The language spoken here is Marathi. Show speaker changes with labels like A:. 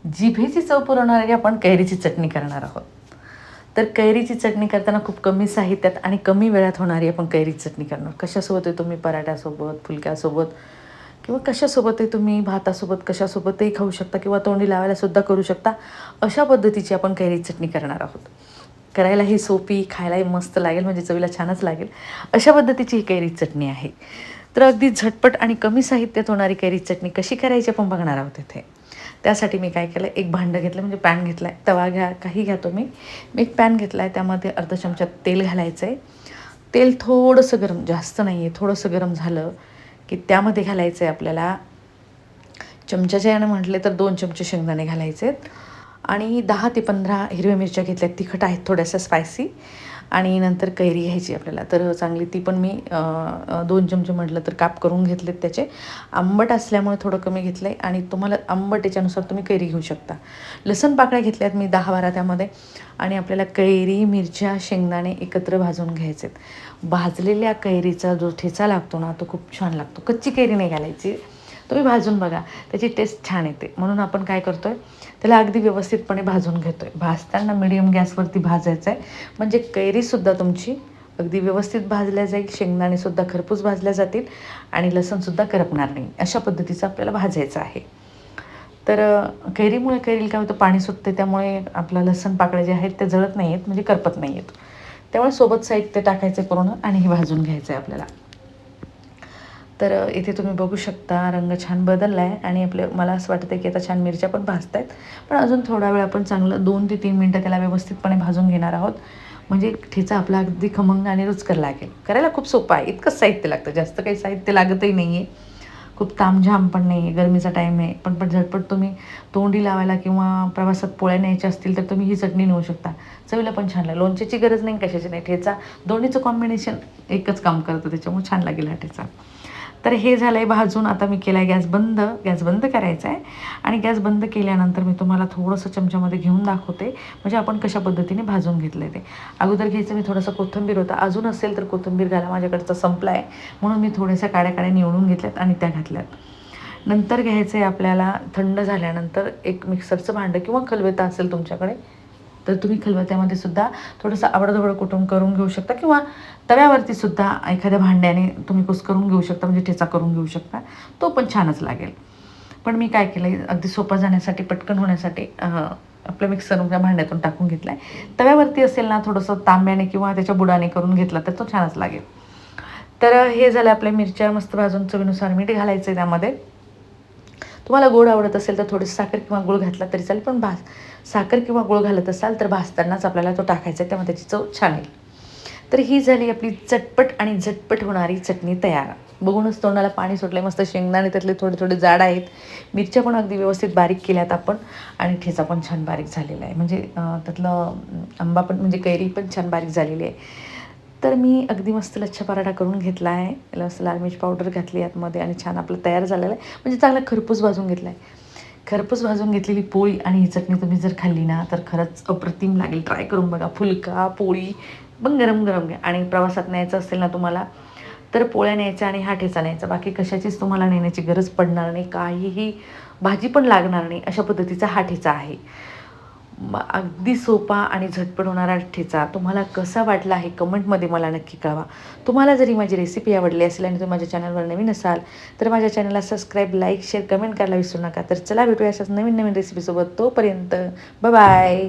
A: जिभेची चव पुरवणारी आपण कैरीची चटणी करणार आहोत. तर कैरीची चटणी करताना खूप कमी साहित्यात आणि कमी वेळात होणारी आपण कैरीची चटणी करणार. कशासोबत आहे तुम्ही पराठ्यासोबत, फुलक्यासोबत किंवा कशासोबतही तुम्ही भातासोबत कशासोबतही खाऊ शकता किंवा तोंडी लावायलासुद्धा करू शकता. अशा पद्धतीची आपण कैरीची चटणी करणार आहोत. करायलाही सोपी, खायलाही मस्त लागेल, म्हणजे चवीला छानच लागेल. अशा पद्धतीची ही कैरीची चटणी आहे. तर अगदी झटपट आणि कमी साहित्यात होणारी कैरीची चटणी कशी करायची आपण बघणार आहोत इथे. त्यासाठी मी काय केलं, एक भांडं घेतलं, म्हणजे पॅन घेतला आहे, तवा घ्या, काही घ्या तुम्ही. मी एक पॅन घेतला आहे, त्यामध्ये अर्धा चमचा तेल घालायचं आहे. तेल थोडंसं गरम, जास्त नाही आहे, थोडंसं गरम झालं की त्यामध्ये घालायचं आहे आपल्याला, चमच्याच्या यानं म्हटले तर 2 चमचे शेंगदाणे घालायचे आहेत आणि 10 ते 15 हिरव्या मिरच्या घेतल्यात, तिखट आहेत थोड्याशा स्पायसी. आणि नंतर कैरी घ्यायची आपल्याला, तर चांगली ती पण मी 2 चमचे म्हटलं तर काप करून घेतलेत त्याचे. आंबट असल्यामुळे थोडं कमी घेतलं आहे आणि तुम्हाला आंबट याच्यानुसार तुम्ही कैरी घेऊ शकता. लसूण पाकळ्या घेतल्यात मी 10-12 त्यामध्ये. आणि आपल्याला कैरी, मिरच्या, शेंगदाणे एकत्र भाजून घ्यायचे आहेत. भाजलेल्या कैरीचा जो ठेचा लागतो ना, तो खूप छान लागतो. कच्ची कैरी नाही घालायची, तुम्ही भाजून बघा, त्याची टेस्ट छान येते. म्हणून आपण काय करतो आहे, त्याला अगदी व्यवस्थितपणे भाजून घेतो आहे. भाजताना मिडियम गॅसवरती भाजायचं आहे, म्हणजे कैरीसुद्धा तुमची अगदी व्यवस्थित भाजल्या जाईल, शेंगदाणेसुद्धा खरपूस भाजल्या जातील आणि लसूणसुद्धा करपणार नाही. अशा पद्धतीचं आपल्याला भाजायचं आहे. तर कैरीमुळे कैरीला काय होतं, पाणी सुटते, त्यामुळे आपलं लसूण पाकळ्या जे आहेत ते जळत नाही आहेत, म्हणजे करपत नाही आहेत. त्यामुळे सोबत साहित्य टाकायचं पूर्ण आणि हे भाजून घ्यायचं आहे आपल्याला. तर इथे तुम्ही बघू शकता रंग छान बदलला आहे आणि मला असं वाटतं की आता छान मिरच्या पण भाजत आहेत. पण अजून थोडा वेळ आपण चांगलं 2 ते 3 मिनटं त्याला व्यवस्थितपणे भाजून घेणार आहोत, म्हणजे ठेचा आपला अगदी खमंग आणि रुचकर लागेल. करायला खूप सोपं आहे, इतकंच साहित्य लागतं, जास्त काही साहित्य लागतही नाही आहे. खूप तामझाम पण नाही आहे, गरमीचा टाईम आहे, पण झटपट तुम्ही तोंडी लावायला किंवा प्रवासात पोळ्या न्यायच्या असतील तर तुम्ही ही चटणी नेऊ शकता. चवीला पण छान लागेल, लोणच्याची गरज नाही, कशाची नाही. ठेचा दोन्हीचं कॉम्बिनेशन एकच काम करतं, त्याच्यामुळे छान लागेल हा ठेचा. तर हे झालं आहे भाजून. आता मी केला आहे गॅस बंद करायचा आहे आणि गॅस बंद केल्यानंतर मी तुम्हाला थोडंसं चमच्यामध्ये घेऊन दाखवते, म्हणजे आपण कशा पद्धतीने भाजून घेतलं आहे ते. अगोदर घ्यायचं मी थोडंसं कोथिंबीर होता, अजून असेल तर कोथिंबीर घाला, माझ्याकडचा संपला आहे म्हणून मी थोड्याशा काड्या निवडून घेतल्यात आणि त्या घातल्यात. नंतर घ्यायचं आहे आपल्याला, थंड झाल्यानंतर एक मिक्सरचं भांडं किंवा खलबत्ता असेल तुमच्याकडे तर तुम्ही खलबत्त्यामध्ये सुद्धा थोडंसं आवडधवड कुटुंब करून घेऊ शकता किंवा तव्यावरती सुद्धा एखाद्या भांड्याने तुम्ही कुस्करून घेऊ शकता, म्हणजे ठेचा करून घेऊ शकता, तो पण छानच लागेल. पण मी काय केलं आहे, अगदी सोपं जाण्यासाठी, पटकन होण्यासाठी आपल्या मिक्सरच्या भांड्यातून टाकून घेतला आहे. तव्यावरती असेल ना, थोडंसं तांब्याने किंवा त्याच्या बुडाने करून घेतला तर तो छानच लागेल. तर हे झालं, आपल्या मिरच्या मस्त भाजून चवीनुसार मीठ घालायचं आहे त्यामध्ये. तुम्हाला गोड आवडत असेल तर थोडीशी साखर किंवा गूळ घातला तरी चालेल, पण साखर किंवा गूळ घालत असाल तर भाजतानाच आपल्याला तो टाकायचा आहे, त्यामुळे त्याची चव छान येईल. तर ही झाली आपली चटपट आणि झटपट होणारी चटणी तयार. बघूनच तोंडाला पाणी सुटलं आहे. मस्त शेंगदाणे त्यातले थोडे थोडे जाड आहेत, मिरच्या पण अगदी व्यवस्थित बारीक केल्यात आपण आणि ठेचा पण छान बारीक झालेला आहे, म्हणजे त्यातलं आंबा पण, म्हणजे कैरी पण छान बारीक झालेली आहे. तर मी अगदी मस्त लच्छा पराठा करून घेतला आहे, मस्त लाल मिरची पावडर घातली आतमध्ये आणि छान आपलं तयार झालेलं आहे, म्हणजे चांगला खरपूस भाजून घेतला आहे. खरपूस भाजून घेतलेली पोळी आणि ही चटणी तुम्ही जर खाल्ली ना तर खरंच अप्रतिम लागेल. ट्राय करून बघा. फुलका, पोळी पण गरम गरम घ्या. आणि प्रवासात न्यायचं असेल ना तुम्हाला तर पोळ्या न्यायच्या आणि हा ठेचा न्यायचा, बाकी कशाचीच तुम्हाला नेण्याची गरज पडणार नाही, काहीही भाजी पण लागणार नाही, अशा पद्धतीचा हा ठेचा आहे. अगदी सोपा आणि झटपट होणारा ठेचा तुम्हाला कसा वाटला आहे कमेंटमध्ये मला नक्की कळवा. तुम्हाला जरी माझी रेसिपी आवडली असेल आणि तुम्ही माझ्या चॅनलवर नवीन असाल तर माझ्या चॅनलला सबस्क्राईब, लाईक, शेअर, कमेंट करायला विसरू नका. तर चला भेटूया अशाच नवीन नवीन रेसिपीसोबत. तोपर्यंत बाय बाय.